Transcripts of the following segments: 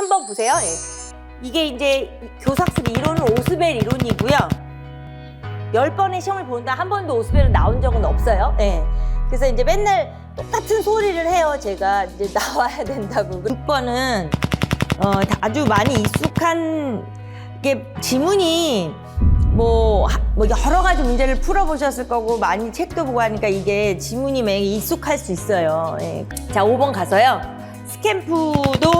한번 보세요. 예. 이게 이제 교사학습 이론은 오스벨 이론이고요. 10번의 시험을 본다 한 번도 오스벨은 나온 적은 없어요. 예. 그래서 이제 맨날 똑같은 소리를 해요. 제가 이제 나와야 된다고. 6번은 아주 많이 익숙한 게 지문이 뭐 여러 가지 문제를 풀어보셨을 거고 많이 책도 보고 하니까 이게 지문이 매일 익숙할 수 있어요. 예. 자, 5번 가서요. 스캠프도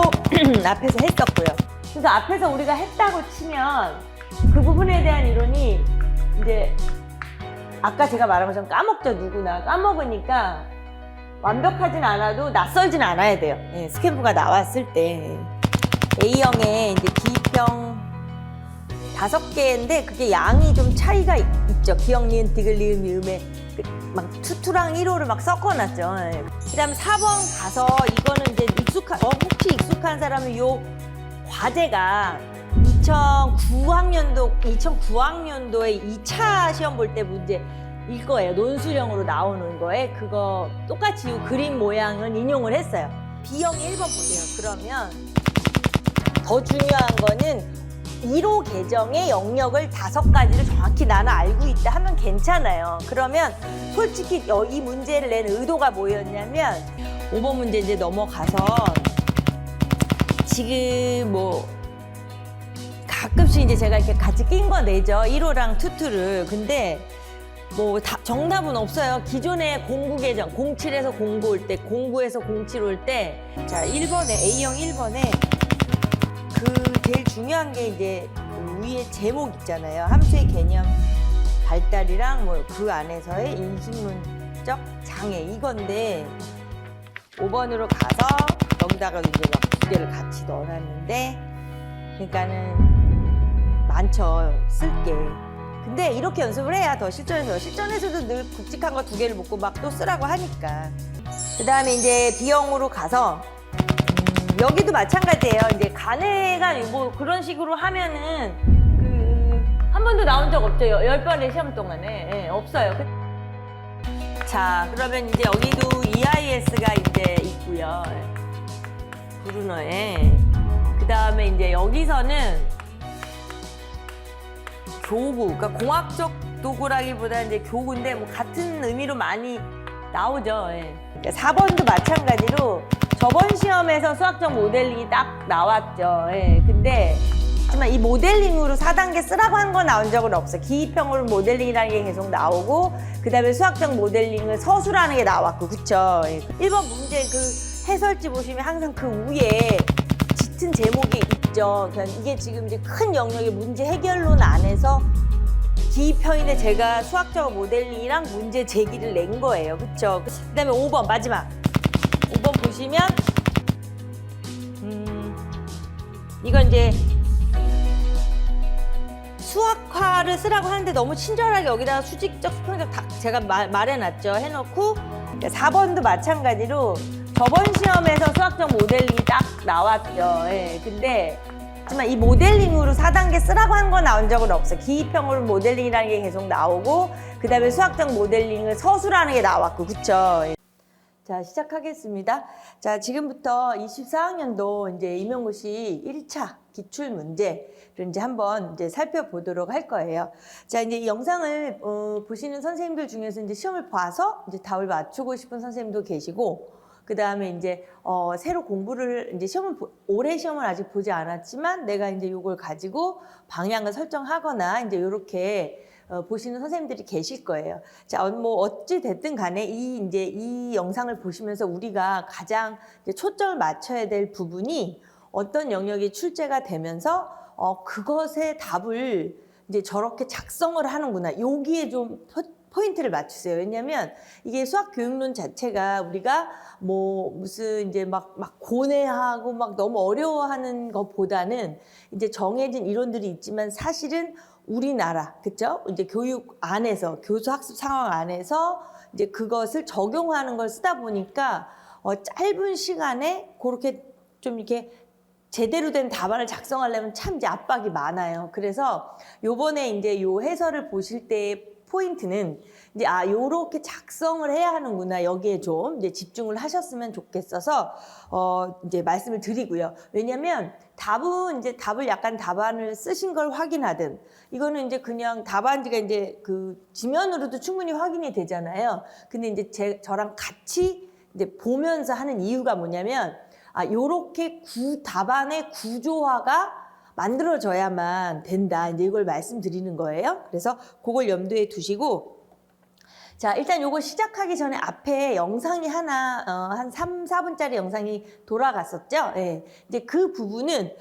앞에서 했었고요. 그래서 앞에서 우리가 했다고 치면 그 부분에 대한 이론이 이제 아까 제가 말한 것처럼 까먹죠. 누구나 까먹으니까 완벽하진 않아도 낯설진 않아야 돼요. 예, 스캠프가 나왔을 때 A형에 이제 기입형 5개인데 그게 양이 좀 차이가 있죠. 기역, 니은, 디귿, 리을, 미음에 막 투투랑 1호를 막 섞어놨죠. 예. 그다음에 4번 가서 이거는 이제 혹시 익숙한 사람은 요 과제가 2009학년도에 2차 시험 볼 때 문제일 거예요. 논술형으로 나오는 거에 그거 똑같이 이 그림 모양은 인용을 했어요. B형 1번 보세요. 그러면 더 중요한 거는 1호 계정의 영역을 5가지를 정확히 나는 알고 있다 하면 괜찮아요. 그러면 솔직히 이 문제를 낸 의도가 뭐였냐면 5번 문제 이제 넘어가서 지금 뭐 가끔씩 이제 제가 이렇게 같이 낀 거 내죠. 1호랑 투투를. 근데 뭐 정답은 없어요. 기존에 공구 계정 07에서 09 올 때, 09에서 07 올 때, 자 1번에 A형 1번에 그 제일 중요한 게 이제 위에 제목 있잖아요. 함수의 개념 발달이랑 뭐 그 안에서의 인식문적 장애 이건데 5번으로 가서 여기다가 이제 막 2개를 같이 넣어놨는데 그러니까는 많죠. 쓸게. 근데 이렇게 연습을 해야 더 실전에서도 늘 굵직한 거 2개를 묶고 막 또 쓰라고 하니까. 그 다음에 이제 B형으로 가서 여기도 마찬가지예요. 이제 간해가 뭐 그런 식으로 하면은 한 번도 나온 적 없죠. 10번의 시험 동안에. 네, 없어요. 자, 그러면 이제 여기도 EIS가 이제 있고요. 브루너에. 그 다음에 이제 여기서는 교구, 그러니까 공학적 도구라기보다 이제 교구인데 뭐 같은 의미로 많이 나오죠. 예. 그러니까 4번도 마찬가지로 저번 시험에서 수학적 모델링이 딱 나왔죠. 예. 근데 하지만 이 모델링으로 4단계 쓰라고 한 건 나온 적은 없어요. 기입형으로 모델링이라는 게 계속 나오고 그 다음에 수학적 모델링을 서술하는 게 나왔고 그쵸? 예. 1번 문제 그 해설지 보시면 항상 그 위에 짙은 제목이 있죠. 그러니까 이게 지금 이제 큰 영역의 문제 해결론 안에서 기입형인데 제가 수학적 모델링이랑 문제 제기를 낸 거예요. 그쵸? 그 다음에 5번 마지막 5번 보시면 이건 이제 수학화를 쓰라고 하는데 너무 친절하게 여기다가 수직적 수평적 다 제가 말해놨죠. 해놓고 4번도 마찬가지로 저번 시험에서 수학적 모델링이 딱 나왔죠. 예. 근데 하지만 이 모델링으로 4단계 쓰라고 한 건 나온 적은 없어요. 기입형으로 모델링이라는 게 계속 나오고 그 다음에 수학적 모델링을 서술하는 게 나왔고 그쵸? 예. 자, 시작하겠습니다. 자, 지금부터 24학년도 이제 임용고시 1차 기출 문제를 이제 한번 이제 살펴보도록 할 거예요. 자, 이제 이 영상을 보시는 선생님들 중에서 이제 시험을 봐서 이제 답을 맞추고 싶은 선생님도 계시고, 그 다음에 이제 새로 공부를 이제 올해 시험을 아직 보지 않았지만 내가 이제 요걸 가지고 방향을 설정하거나 이제 요렇게 보시는 선생님들이 계실 거예요. 자, 뭐 어찌 됐든 간에 이 영상을 보시면서 우리가 가장 이제 초점을 맞춰야 될 부분이 어떤 영역이 출제가 되면서 그것의 답을 이제 저렇게 작성을 하는구나. 여기에 좀 포인트를 맞추세요. 왜냐면 이게 수학 교육론 자체가 우리가 뭐 무슨 이제 막 고뇌하고 막 너무 어려워하는 것보다는 이제 정해진 이론들이 있지만 사실은 우리나라, 그쵸? 이제 교육 안에서, 교수 학습 상황 안에서 이제 그것을 적용하는 걸 쓰다 보니까 짧은 시간에 그렇게 좀 이렇게 제대로 된 답안을 작성하려면 참 이제 압박이 많아요. 그래서 요번에 이제 요 해설을 보실 때 포인트는 이제 요렇게 작성을 해야 하는구나. 여기에 좀 이제 집중을 하셨으면 좋겠어서 이제 말씀을 드리고요. 왜냐면 답을 약간 답안을 쓰신 걸 확인하든 이거는 이제 그냥 답안지가 이제 그 지면으로도 충분히 확인이 되잖아요. 근데 이제 저랑 같이 이제 보면서 하는 이유가 뭐냐면 요렇게 답안의 구조화가 만들어져야만 된다. 이제 이걸 말씀드리는 거예요. 그래서 그걸 염두에 두시고, 자, 일단 요거 시작하기 전에 앞에 영상이 하나, 한 3, 4분짜리 영상이 돌아갔었죠? 예. 이제 그 부분은,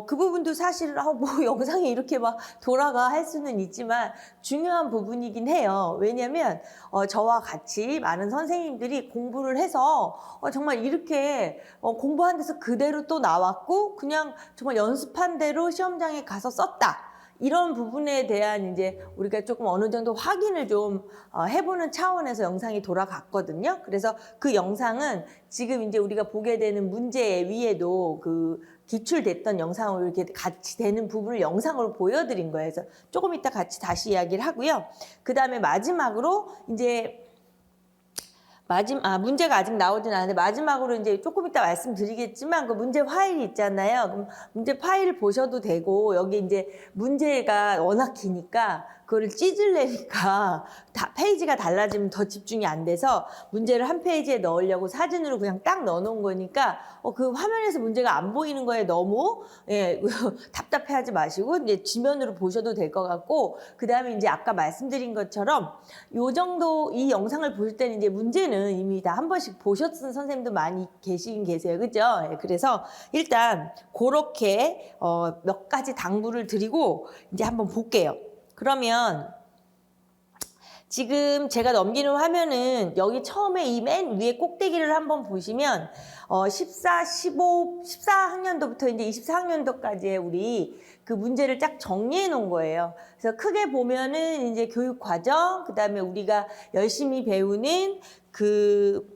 그 부분도 사실, 뭐 영상이 이렇게 막 돌아가 할 수는 있지만 중요한 부분이긴 해요. 왜냐면, 저와 같이 많은 선생님들이 공부를 해서, 정말 이렇게 공부한 데서 그대로 또 나왔고, 그냥 정말 연습한 대로 시험장에 가서 썼다. 이런 부분에 대한 이제 우리가 조금 어느 정도 확인을 좀 해보는 차원에서 영상이 돌아갔거든요. 그래서 그 영상은 지금 이제 우리가 보게 되는 문제 위에도 그 기출됐던 영상으로 이렇게 같이 되는 부분을 영상으로 보여드린 거예요. 그래서 조금 이따 같이 다시 이야기를 하고요. 그 다음에 마지막으로 이제 문제가 아직 나오진 않았는데 마지막으로 이제 조금 이따 말씀드리겠지만 그 문제 파일이 있잖아요. 그럼 문제 파일을 보셔도 되고 여기 이제 문제가 워낙 기니까 그거를 찢으려니까 페이지가 달라지면 더 집중이 안 돼서 문제를 한 페이지에 넣으려고 사진으로 그냥 딱 넣어놓은 거니까 그 화면에서 문제가 안 보이는 거에 너무 답답해하지 마시고 이제 지면으로 보셔도 될 것 같고 그 다음에 이제 아까 말씀드린 것처럼 요 정도 이 영상을 보실 때는 이제 문제는 이미 다 한 번씩 보셨던 선생님도 많이 계시긴 계세요, 그죠? 그래서 일단 그렇게 몇 가지 당부를 드리고 이제 한번 볼게요. 그러면 지금 제가 넘기는 화면은 여기 처음에 이 맨 위에 꼭대기를 한번 보시면 14학년도부터 이제 24학년도까지의 우리 그 문제를 쫙 정리해 놓은 거예요. 그래서 크게 보면은 이제 교육 과정, 그 다음에 우리가 열심히 배우는 그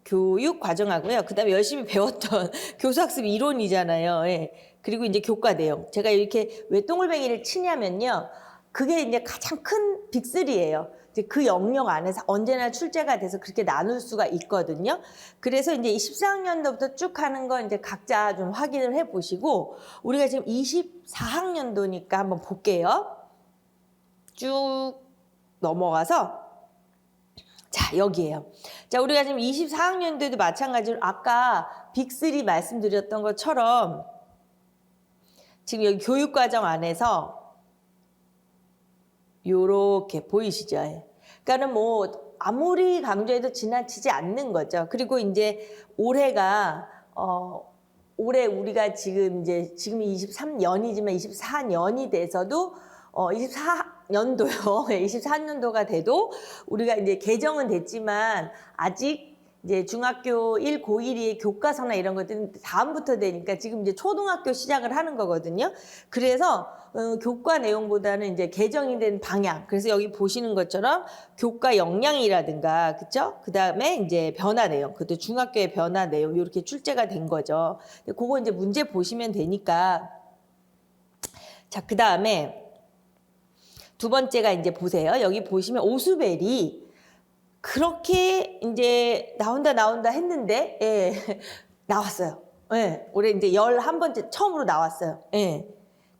교육 과정하고요. 그 다음에 열심히 배웠던 교수학습 이론이잖아요. 예. 그리고 이제 교과 내용. 제가 이렇게 왜 동글뱅이를 치냐면요. 그게 이제 가장 큰 빅3예요. 이제 그 영역 안에서 언제나 출제가 돼서 그렇게 나눌 수가 있거든요. 그래서 이제 14학년도부터 쭉 하는 거 이제 각자 좀 확인을 해 보시고, 우리가 지금 24학년도니까 한번 볼게요. 쭉 넘어가서, 자, 여기에요. 자, 우리가 지금 24학년도에도 마찬가지로 아까 빅3 말씀드렸던 것처럼 지금 여기 교육과정 안에서 요렇게 보이시죠? 그러니까는 뭐 아무리 강조해도 지나치지 않는 거죠. 그리고 이제 올해가 올해 우리가 지금이 23년이지만 24년이 돼서도 24년도요. 24년도가 돼도 우리가 이제 개정은 됐지만 아직 이제 중학교 1, 고1이 교과서나 이런 것들은 다음부터 되니까 지금 이제 초등학교 시작을 하는 거거든요. 그래서 교과 내용보다는 이제 개정이 된 방향. 그래서 여기 보시는 것처럼 교과 역량이라든가, 그쵸? 그 다음에 이제 변화 내용, 그것도 중학교의 변화 내용, 이렇게 출제가 된 거죠. 그거 이제 문제 보시면 되니까. 자, 그 다음에 두 번째가 이제 보세요. 여기 보시면 오수벨이 그렇게 이제 나온다 했는데, 예, 나왔어요. 예, 올해 이제 11번째 처음으로 나왔어요. 예.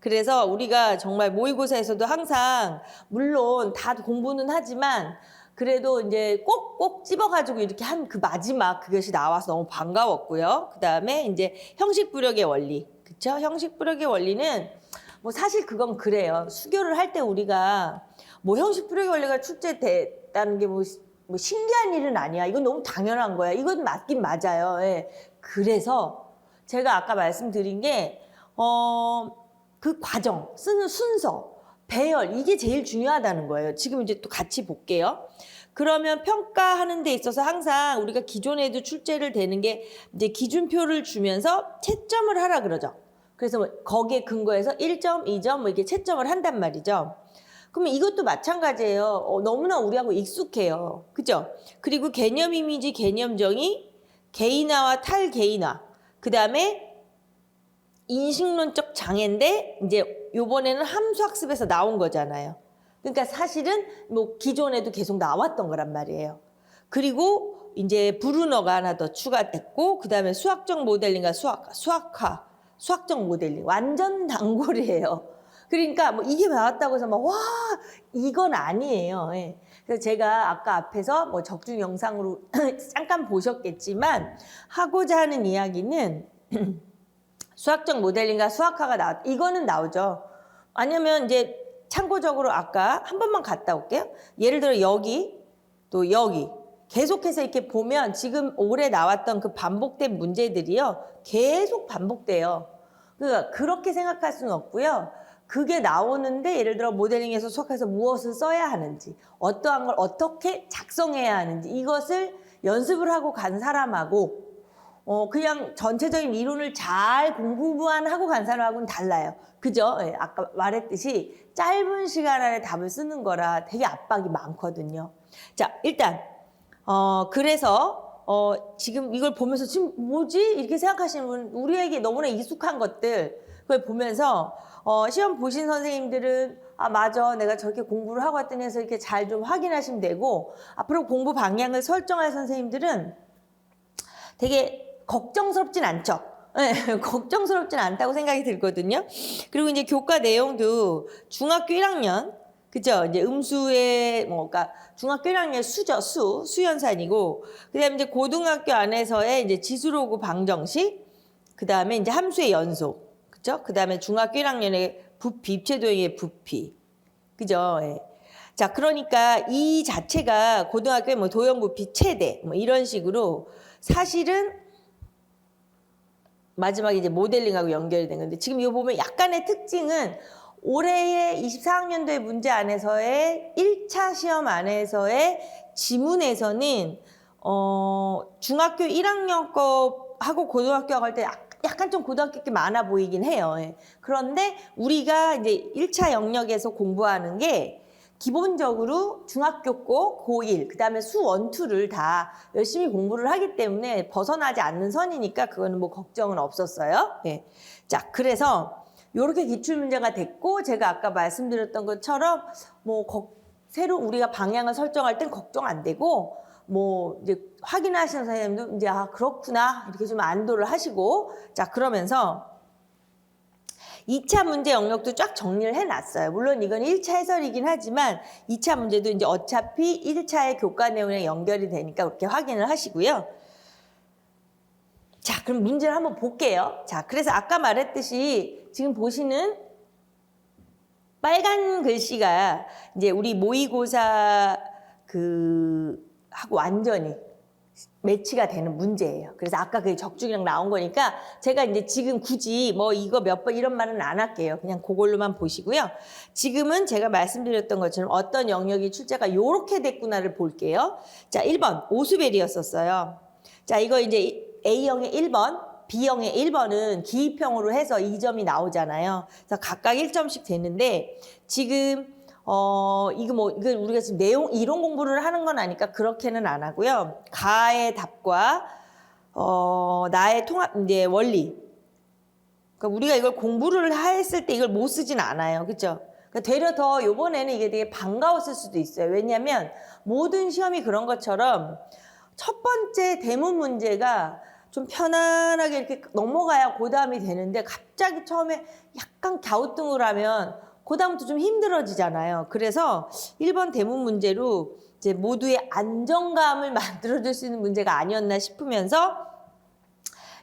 그래서 우리가 정말 모의고사에서도 항상, 물론 다 공부는 하지만, 그래도 이제 꼭 집어가지고 이렇게 한 그 마지막 그것이 나와서 너무 반가웠고요. 그 다음에 이제 형식부력의 원리. 그쵸? 형식부력의 원리는 뭐 사실 그건 그래요. 수교를 할 때 우리가 뭐 형식부력의 원리가 출제됐다는 게 뭐 신기한 일은 아니야. 이건 너무 당연한 거야. 이건 맞긴 맞아요. 예. 그래서 제가 아까 말씀드린 게 그 과정, 쓰는 순서, 배열 이게 제일 중요하다는 거예요. 지금 이제 또 같이 볼게요. 그러면 평가하는 데 있어서 항상 우리가 기존에도 출제를 되는 게 이제 기준표를 주면서 채점을 하라 그러죠. 그래서 뭐 거기에 근거해서 1점, 2점 뭐 이렇게 채점을 한단 말이죠. 그러면 이것도 마찬가지예요. 너무나 우리하고 익숙해요. 그죠? 그리고 개념 이미지, 개념 정의, 개인화와 탈개인화. 그 다음에 인식론적 장애인데 이제 요번에는 함수학습에서 나온 거잖아요. 그러니까 사실은 뭐 기존에도 계속 나왔던 거란 말이에요. 그리고 이제 브루너가 하나 더 추가됐고 그다음에 수학적 모델링과 수학화, 수학적 모델링 완전 단골이에요. 그러니까 뭐 이게 나왔다고 해서 막 와 이건 아니에요. 예. 그래서 제가 아까 앞에서 뭐 적중 영상으로 잠깐 보셨겠지만 하고자 하는 이야기는 수학적 모델링과 수학화가 나왔. 이거는 나오죠. 아니면 이제 참고적으로 아까 한 번만 갔다 올게요. 예를 들어 여기 또 여기 계속해서 이렇게 보면 지금 올해 나왔던 그 반복된 문제들이요 계속 반복돼요. 그러니까 그렇게 생각할 수는 없고요. 그게 나오는데 예를 들어 모델링에서 수학에서 무엇을 써야 하는지 어떠한 걸 어떻게 작성해야 하는지 이것을 연습을 하고 간 사람하고 그냥 전체적인 이론을 잘 공부만 하고 간 사람하고는 달라요. 그죠? 예, 아까 말했듯이 짧은 시간 안에 답을 쓰는 거라 되게 압박이 많거든요. 자, 일단 그래서 지금 이걸 보면서 지금 뭐지? 이렇게 생각하시는 분 우리에게 너무나 익숙한 것들 그걸 보면서 시험 보신 선생님들은 아 맞아 내가 저렇게 공부를 하고 왔더니 해서 이렇게 잘 좀 확인하시면 되고 앞으로 공부 방향을 설정할 선생님들은 되게 걱정스럽진 않죠. 네, 걱정스럽진 않다고 생각이 들거든요. 그리고 이제 교과 내용도 중학교 1학년 그죠? 이제 음수의 그러니까 중학교 1학년 수죠, 수연산이고 그다음에 이제 고등학교 안에서의 이제 지수로그 방정식, 그다음에 이제 함수의 연속, 그죠? 그다음에 중학교 1학년의 부피, 입체도형의 부피, 그죠? 예. 자, 그러니까 이 자체가 고등학교에 뭐 도형 부피 최대 뭐 이런 식으로 사실은 마지막에 이제 모델링하고 연결이 된 건데 지금 이거 보면 약간의 특징은 올해의 24학년도의 문제 안에서의 1차 시험 안에서의 지문에서는 중학교 1학년 거하고 고등학교 할 때 약간 좀 고등학교 게 많아 보이긴 해요. 예. 그런데 우리가 이제 1차 영역에서 공부하는 게 기본적으로 중학교 거 고1 그다음에 수 1, 2를 다 열심히 공부를 하기 때문에 벗어나지 않는 선이니까 그거는 뭐 걱정은 없었어요. 예. 자, 그래서 이렇게 기출 문제가 됐고 제가 아까 말씀드렸던 것처럼 뭐 새로 우리가 방향을 설정할 땐 걱정 안 되고 뭐 이제 확인하시는 선생님도 이제 아 그렇구나 이렇게 좀 안도를 하시고 자 그러면서 2차 문제 영역도 쫙 정리를 해놨어요. 물론 이건 1차 해설이긴 하지만 2차 문제도 이제 어차피 1차의 교과 내용에 연결이 되니까 그렇게 확인을 하시고요. 자, 그럼 문제를 한번 볼게요. 자, 그래서 아까 말했듯이 지금 보시는 빨간 글씨가 이제 우리 모의고사 하고 완전히 매치가 되는 문제예요. 그래서 아까 그 적중이랑 나온 거니까 제가 이제 지금 굳이 뭐 이거 몇 번 이런 말은 안 할게요. 그냥 그걸로만 보시고요. 지금은 제가 말씀드렸던 것처럼 어떤 영역이 출제가 요렇게 됐구나를 볼게요. 자, 1번 오수벨이었었어요. 자, 이거 이제 A형의 1번, B형의 1번은 기입형으로 해서 2점이 나오잖아요. 그래서 각각 1점씩 되는데 지금 이거 우리가 지금 이론 공부를 하는 건 아니까 그렇게는 안 하고요. 가의 답과 나의 통합 이제 원리. 그러니까 우리가 이걸 공부를 했을 때 이걸 못 쓰진 않아요, 그렇죠? 그러니까 되려 더 이번에는 이게 되게 반가웠을 수도 있어요. 왜냐하면 모든 시험이 그런 것처럼 첫 번째 대문 문제가 좀 편안하게 이렇게 넘어가야 그 다음이 되는데 갑자기 처음에 약간 갸우뚱을 하면 그 다음부터 좀 힘들어지잖아요. 그래서 1번 대문 문제로 이제 모두의 안정감을 만들어줄 수 있는 문제가 아니었나 싶으면서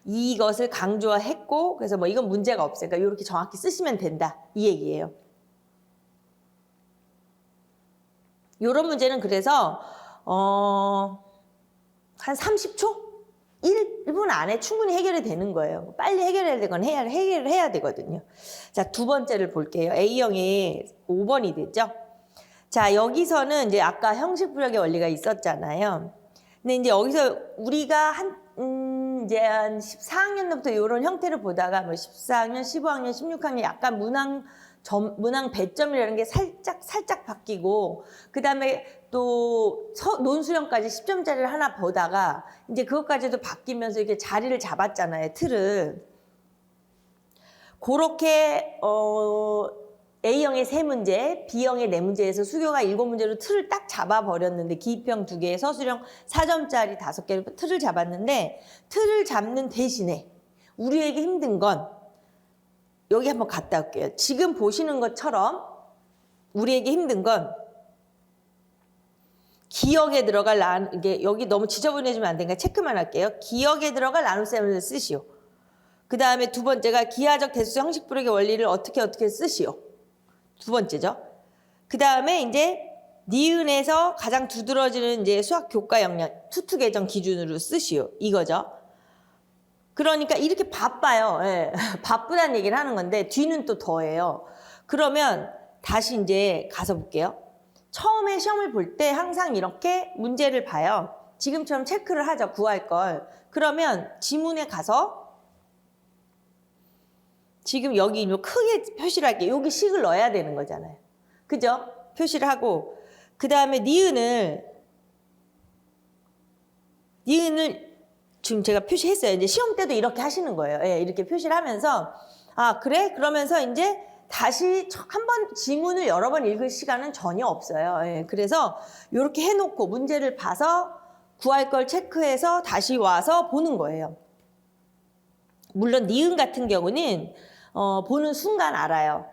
이것을 강조했고 그래서 뭐 이건 문제가 없어요. 그러니까 이렇게 정확히 쓰시면 된다. 이 얘기예요. 이런 문제는 그래서 한 30초? 1분 안에 충분히 해결이 되는 거예요. 빨리 해결해야 되건 해결을 해야 되거든요. 자, 두 번째를 볼게요. A형이 5번이 되죠. 자, 여기서는 이제 아까 형식부력의 원리가 있었잖아요. 근데 이제 여기서 우리가 이제 한 14학년부터 이런 형태를 보다가 뭐 14학년, 15학년, 16학년 약간 문항 배점이라는 게 살짝 바뀌고 그다음에 또 논술형까지 10점짜리를 하나 보다가 이제 그것까지도 바뀌면서 이렇게 자리를 잡았잖아요, 틀을. 그렇게 A형의 3문제, B형의 4문제에서 수교가 7문제로 틀을 딱 잡아버렸는데 기입형 2개, 서술형 4점짜리 5개로 틀을 잡았는데 틀을 잡는 대신에 우리에게 힘든 건 여기 한번 갔다 올게요. 지금 보시는 것처럼 우리에게 힘든 건 기억에 들어갈 이게 여기 너무 지저분해지면 안 되니까 체크만 할게요. 기억에 들어갈 나눗셈을 쓰시오. 그 다음에 두 번째가 기하적 대수 형식 부력의 원리를 어떻게 쓰시오. 두 번째죠. 그 다음에 이제 니은에서 가장 두드러지는 이제 수학 교과 역량 투투 개정 기준으로 쓰시오. 이거죠. 그러니까 이렇게 바빠요. 예. 바쁘다는 얘기를 하는 건데 뒤는 또 더해요. 그러면 다시 이제 가서 볼게요. 처음에 시험을 볼 때 항상 이렇게 문제를 봐요. 지금처럼 체크를 하죠. 구할 걸. 그러면 지문에 가서 지금 여기 크게 표시를 할게요. 여기 식을 넣어야 되는 거잖아요. 그죠? 표시를 하고 그 다음에 니은을 지금 제가 표시했어요. 이제 시험 때도 이렇게 하시는 거예요. 예, 이렇게 표시를 하면서 아 그래? 그러면서 이제 다시 한번 지문을 여러 번 읽을 시간은 전혀 없어요. 예, 그래서 이렇게 해놓고 문제를 봐서 구할 걸 체크해서 다시 와서 보는 거예요. 물론 니은 같은 경우는 보는 순간 알아요.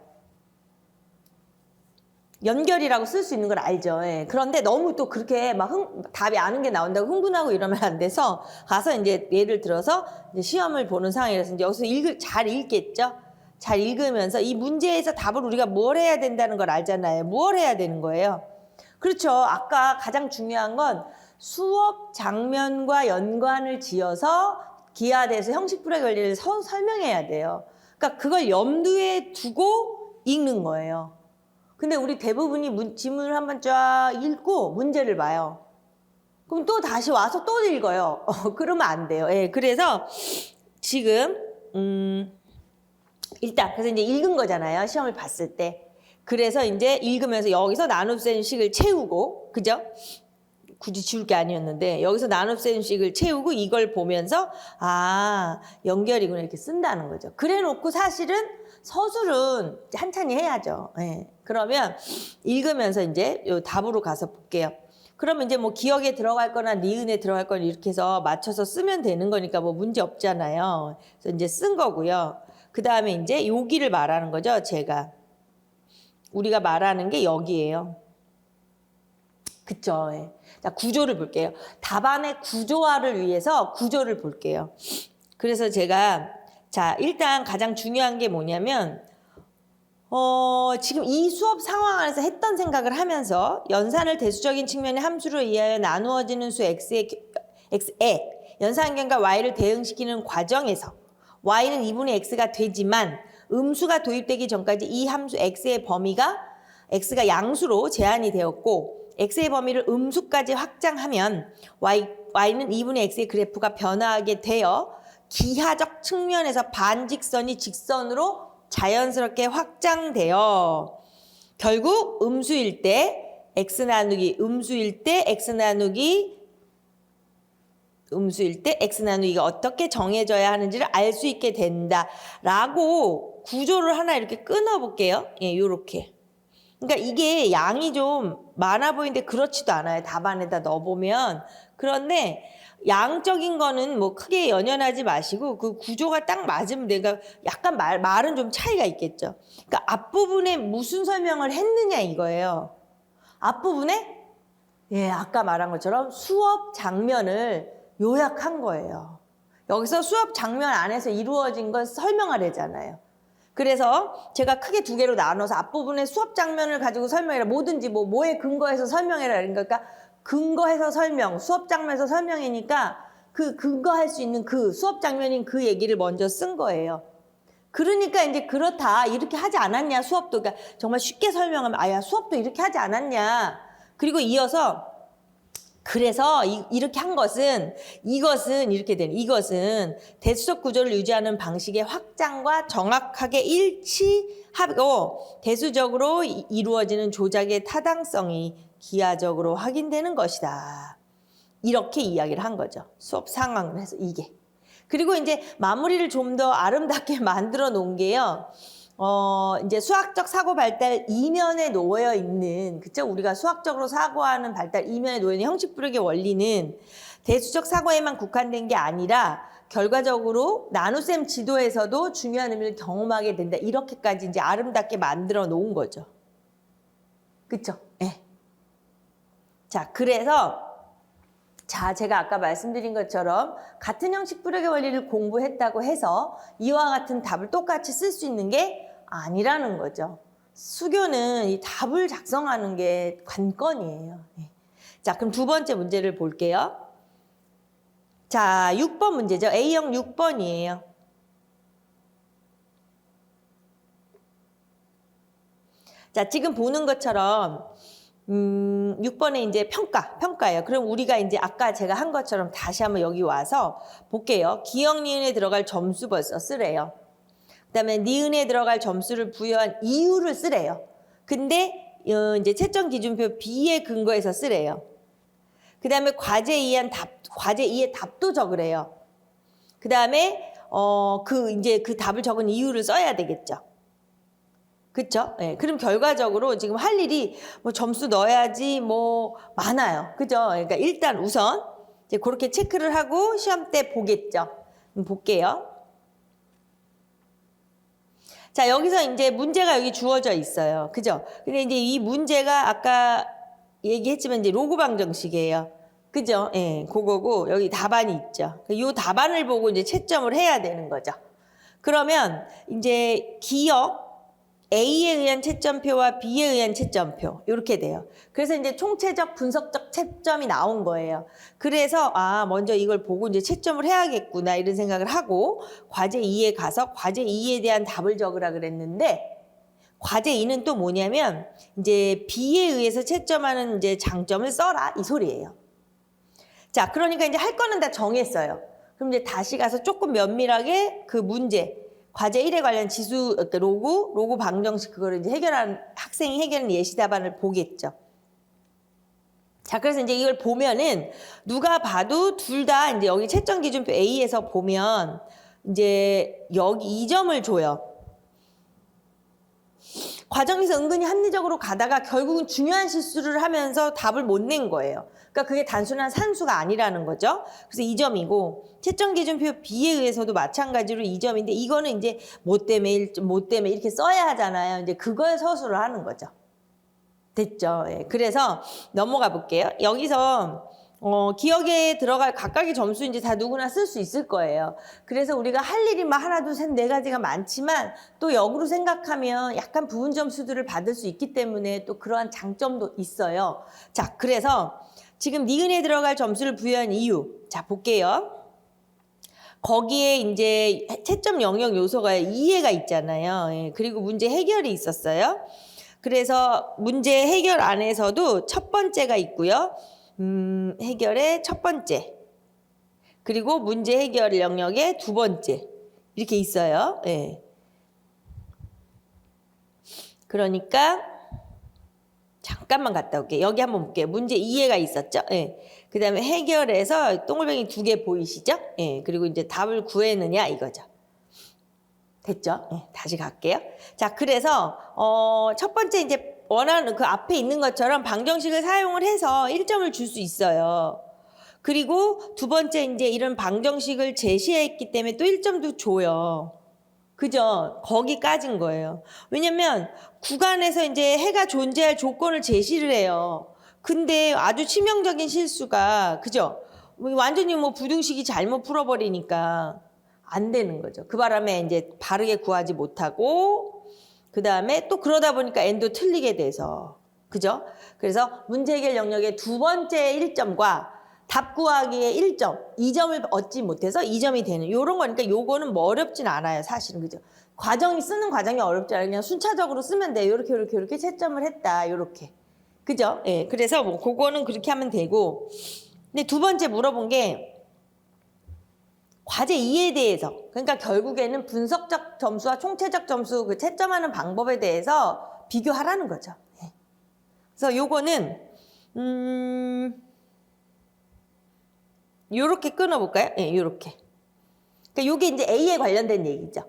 연결이라고 쓸 수 있는 걸 알죠. 예. 그런데 너무 또 그렇게 막 답이 아는 게 나온다고 흥분하고 이러면 안 돼서 가서 이제 예를 들어서 이제 시험을 보는 상황이라서 이제 여기서 잘 읽겠죠. 잘 읽으면서 이 문제에서 답을 우리가 뭘 해야 된다는 걸 알잖아요. 뭘 해야 되는 거예요. 그렇죠. 아까 가장 중요한 건 수업 장면과 연관을 지어서 기하대수 형식불의 원리를 설명해야 돼요. 그러니까 그걸 염두에 두고 읽는 거예요. 근데 우리 대부분이 지문을 한번 쫙 읽고 문제를 봐요. 그럼 또 다시 와서 또 읽어요. 그러면 안 돼요. 예, 그래서 지금 일단 그래서 이제 읽은 거잖아요. 시험을 봤을 때. 그래서 이제 읽으면서 여기서 나눗셈 식을 채우고, 그죠? 굳이 지울 게 아니었는데 여기서 나눗셈 식을 채우고 이걸 보면서 아 연결이구나 이렇게 쓴다는 거죠. 그래 놓고 사실은 서술은 한찬히 해야죠. 예. 그러면 읽으면서 이제 요 답으로 가서 볼게요. 그러면 이제 뭐 기억에 들어갈 거나 니은에 들어갈 거나 이렇게 해서 맞춰서 쓰면 되는 거니까 뭐 문제 없잖아요. 그래서 이제 쓴 거고요. 그 다음에 이제 여기를 말하는 거죠. 우리가 말하는 게 여기예요. 그쵸. 예. 자, 구조를 볼게요. 답안의 구조화를 위해서 구조를 볼게요. 그래서 제가 자 일단 가장 중요한 게 뭐냐면 지금 이 수업 상황 안에서 했던 생각을 하면서 연산을 대수적인 측면의 함수로 이하여 나누어지는 수 x에 연산경과 y를 대응시키는 과정에서 y는 2분의 x가 되지만 음수가 도입되기 전까지 이 함수 x의 범위가 x가 양수로 제한이 되었고 x의 범위를 음수까지 확장하면 y는 2분의 x의 그래프가 변화하게 되어 기하적 측면에서 반직선이 직선으로 자연스럽게 확장되어 결국 음수일 때 x 나누기 음수일 때 x 나누기 x 나누기가 어떻게 정해져야 하는지를 알 수 있게 된다라고 구조를 하나 이렇게 끊어볼게요. 예, 요렇게. 그러니까 이게 양이 좀 많아 보이는데 그렇지도 않아요. 답안에다 넣어보면. 그런데 양적인 거는 뭐 크게 연연하지 마시고 그 구조가 딱 맞으면 내가 약간 말은 좀 차이가 있겠죠. 그러니까 앞부분에 무슨 설명을 했느냐 이거예요. 앞부분에 예, 아까 말한 것처럼 수업 장면을 요약한 거예요. 여기서 수업 장면 안에서 이루어진 걸 설명하려잖아요. 그래서 제가 크게 두 개로 나눠서 앞부분에 수업 장면을 가지고 설명해라. 뭐든지 뭐에 근거해서 설명해라. 그러니까 근거해서 설명, 수업 장면에서 설명이니까 그 근거할 수 있는 그 수업 장면인 그 얘기를 먼저 쓴 거예요. 그러니까 이제 그렇다. 이렇게 하지 않았냐. 수업도. 그러니까 정말 쉽게 설명하면 아야 수업도 이렇게 하지 않았냐. 그리고 이어서 그래서 이렇게 한 것은 이것은 대수적 구조를 유지하는 방식의 확장과 정확하게 일치하고 대수적으로 이루어지는 조작의 타당성이 기하적으로 확인되는 것이다. 이렇게 이야기를 한 거죠. 수업 상황을 해서 이게. 그리고 이제 마무리를 좀 더 아름답게 만들어 놓은 게요. 이제 수학적 사고 발달 이면에 놓여 있는, 그쵸? 우리가 수학적으로 사고하는 발달 이면에 놓여 있는 형식 부력의 원리는 대수적 사고에만 국한된 게 아니라 결과적으로 나눗셈 지도에서도 중요한 의미를 경험하게 된다. 이렇게까지 이제 아름답게 만들어 놓은 거죠. 그쵸? 예. 자, 그래서 제가 아까 말씀드린 것처럼 같은 형식 부력의 원리를 공부했다고 해서 이와 같은 답을 똑같이 쓸 수 있는 게 아니라는 거죠. 수교는 이 답을 작성하는 게 관건이에요. 네. 자, 그럼 두 번째 문제를 볼게요. 자, 6번 문제죠. A형 6번이에요. 자, 지금 보는 것처럼 6번에 이제 평가예요. 그럼 우리가 이제 아까 제가 한 것처럼 다시 한번 여기 와서 볼게요. 기억 니은에 들어갈 점수 벌써 쓰래요. 그다음에 니은에 들어갈 점수를 부여한 이유를 쓰래요. 근데 이제 채점 기준표 B에 근거해서 쓰래요. 그다음에 과제 2의 답도 적으래요. 그다음에 이제 그 답을 적은 이유를 써야 되겠죠. 그쵸? 네, 그럼 결과적으로 지금 할 일이 뭐 점수 넣어야지 뭐 많아요. 그죠? 그러니까 일단 우선 이제 그렇게 체크를 하고 시험 때 보겠죠. 볼게요. 자, 여기서 이제 문제가 여기 주어져 있어요. 그죠? 근데 이제 이 문제가 아까 얘기했지만 이제 로그 방정식이에요. 그죠? 예, 그거고 여기 답안이 있죠. 이 답안을 보고 이제 채점을 해야 되는 거죠. 그러면 이제 기억 A에 의한 채점표와 B에 의한 채점표 이렇게 돼요. 그래서 이제 총체적 분석적 채점이 나온 거예요. 그래서 먼저 이걸 보고 이제 채점을 해야겠구나 이런 생각을 하고 과제 2에 가서 과제 2에 대한 답을 적으라 그랬는데 과제 2는 또 뭐냐면 이제 B에 의해서 채점하는 이제 장점을 써라 이 소리예요. 자, 그러니까 이제 할 거는 다 정했어요. 그럼 이제 다시 가서 조금 면밀하게 그 문제 과제 1에 관련 지수, 로그 방정식 그거를 이제 학생이 해결하는 예시 답안을 보겠죠. 자, 그래서 이제 이걸 보면은 누가 봐도 둘 다 이제 여기 채점 기준표 A에서 보면 이제 여기 2점을 줘요. 과정에서 은근히 합리적으로 가다가 결국은 중요한 실수를 하면서 답을 못 낸 거예요. 그러니까 그게 단순한 산수가 아니라는 거죠. 그래서 2점이고 채점 기준표 B에 의해서도 마찬가지로 2점인데 이거는 이제 뭐 때문에 이렇게 써야 하잖아요. 이제 그걸 서술을 하는 거죠. 됐죠? 예. 그래서 넘어가 볼게요. 여기서 기억에 들어갈 각각의 점수 이제 다 누구나 쓸 수 있을 거예요. 그래서 우리가 할 일이 막 하나, 둘, 셋, 네 가지가 많지만 또 역으로 생각하면 약간 부분 점수들을 받을 수 있기 때문에 또 그러한 장점도 있어요. 자, 그래서 지금 니은에 들어갈 점수를 부여한 이유. 자, 볼게요. 거기에 이제 채점 영역 요소가 이해가 있잖아요. 예. 그리고 문제 해결이 있었어요. 그래서 문제 해결 안에서도 첫 번째가 있고요. 해결의 첫 번째. 그리고 문제 해결 영역의 두 번째. 이렇게 있어요. 예. 그러니까 잠깐만 갔다 올게요. 여기 한번 볼게요. 문제 이해가 있었죠? 예. 그 다음에 해결해서 동글뱅이 2개 보이시죠? 예. 그리고 이제 답을 구해느냐 이거죠. 됐죠? 예. 다시 갈게요. 자, 그래서 첫 번째 이제 원하는 그 앞에 있는 것처럼 방정식을 사용을 해서 1점을 줄 수 있어요. 그리고 두 번째 이제 이런 방정식을 제시했기 때문에 또 1점도 줘요. 그죠? 거기까지인 거예요. 왜냐면 구간에서 이제 해가 존재할 조건을 제시를 해요. 근데 아주 치명적인 실수가, 그죠? 완전히 뭐 부등식이 잘못 풀어버리니까 안 되는 거죠. 그 바람에 이제 바르게 구하지 못하고, 그 다음에 또 그러다 보니까 n도 틀리게 돼서. 그죠? 그래서 문제 해결 영역의 두 번째 1점과 답 구하기에 1점, 2점을 얻지 못해서 2점이 되는 요런 거니까 요거는 뭐 어렵진 않아요. 사실은. 그죠? 쓰는 과정이 어렵지 않아요. 그냥 순차적으로 쓰면 돼요. 요렇게 채점을 했다. 요렇게. 그죠? 예. 그래서 뭐 그거는 그렇게 하면 되고. 근데 두 번째 물어본 게 과제 2에 대해서. 그러니까 결국에는 분석적 점수와 총체적 점수 그 채점하는 방법에 대해서 비교하라는 거죠. 예. 그래서 요거는 요렇게 끊어볼까요? 예, 요렇게. 그러니까 이게 이제 A에 관련된 얘기죠.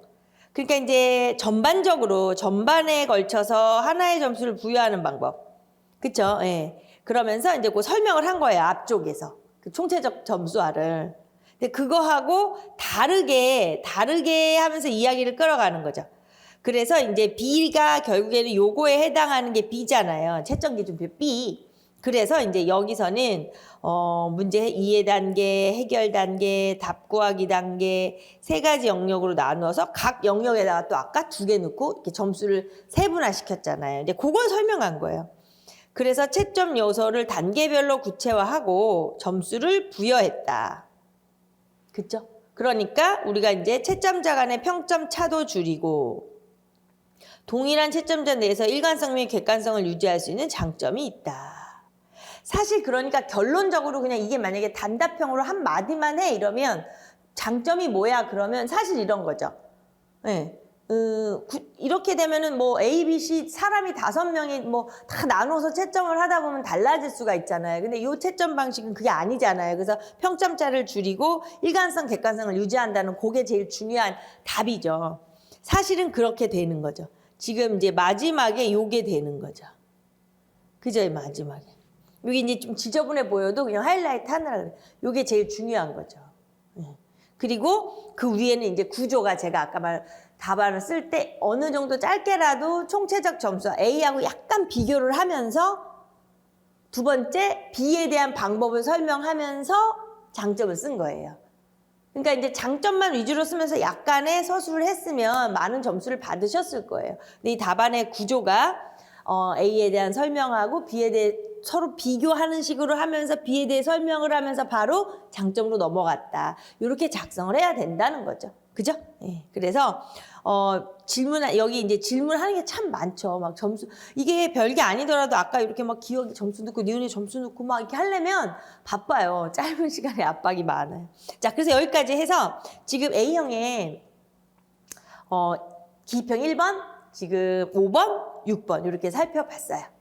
그러니까 이제 전반에 걸쳐서 하나의 점수를 부여하는 방법. 그쵸? 예. 그러면서 이제 그 설명을 한 거예요. 앞쪽에서. 그 총체적 점수화를. 근데 그거하고 다르게 하면서 이야기를 끌어가는 거죠. 그래서 이제 B가 결국에는 요거에 해당하는 게 B잖아요. 채점 기준표 B. 그래서 이제 여기서는 문제 이해 단계, 해결 단계, 답 구하기 단계 세 가지 영역으로 나누어서 각 영역에다가 또 아까 2개 넣고 이렇게 점수를 세분화시켰잖아요. 이제 그걸 설명한 거예요. 그래서 채점 요소를 단계별로 구체화하고 점수를 부여했다. 그쵸? 그러니까 우리가 이제 채점자 간의 평점 차도 줄이고 동일한 채점자 내에서 일관성 및 객관성을 유지할 수 있는 장점이 있다. 사실 그러니까 결론적으로 그냥 이게 만약에 단답형으로 한 마디만 해 이러면 장점이 뭐야 그러면 사실 이런 거죠. 네. 이렇게 되면은 뭐 A, B, C 사람이 5명이 뭐 다 나눠서 채점을 하다 보면 달라질 수가 있잖아요. 근데 이 채점 방식은 그게 아니잖아요. 그래서 평점차를 줄이고 일관성, 객관성을 유지한다는 그게 제일 중요한 답이죠. 사실은 그렇게 되는 거죠. 지금 이제 마지막에 요게 되는 거죠. 그죠? 마지막에. 여기 이제 좀 지저분해 보여도 그냥 하이라이트 하느라 요게 제일 중요한 거죠. 그리고 그 위에는 이제 구조가 제가 아까 답안을 쓸 때 어느 정도 짧게라도 총체적 점수 A하고 약간 비교를 하면서 두 번째 B에 대한 방법을 설명하면서 장점을 쓴 거예요. 그러니까 이제 장점만 위주로 쓰면서 약간의 서술을 했으면 많은 점수를 받으셨을 거예요. 근데 이 답안의 구조가 A에 대한 설명하고 B에 대해 서로 비교하는 식으로 하면서 B에 대해 설명을 하면서 바로 장점으로 넘어갔다. 이렇게 작성을 해야 된다는 거죠. 그죠? 예. 그래서 여기 이제 질문하는 게 참 많죠. 막 점수 이게 별게 아니더라도 아까 이렇게 막 기억이 점수 넣고 니은이 점수 넣고 막 이렇게 하려면 바빠요. 짧은 시간에 압박이 많아요. 자, 그래서 여기까지 해서 지금 A형의 기평 1번, 지금 5번, 6번 이렇게 살펴봤어요.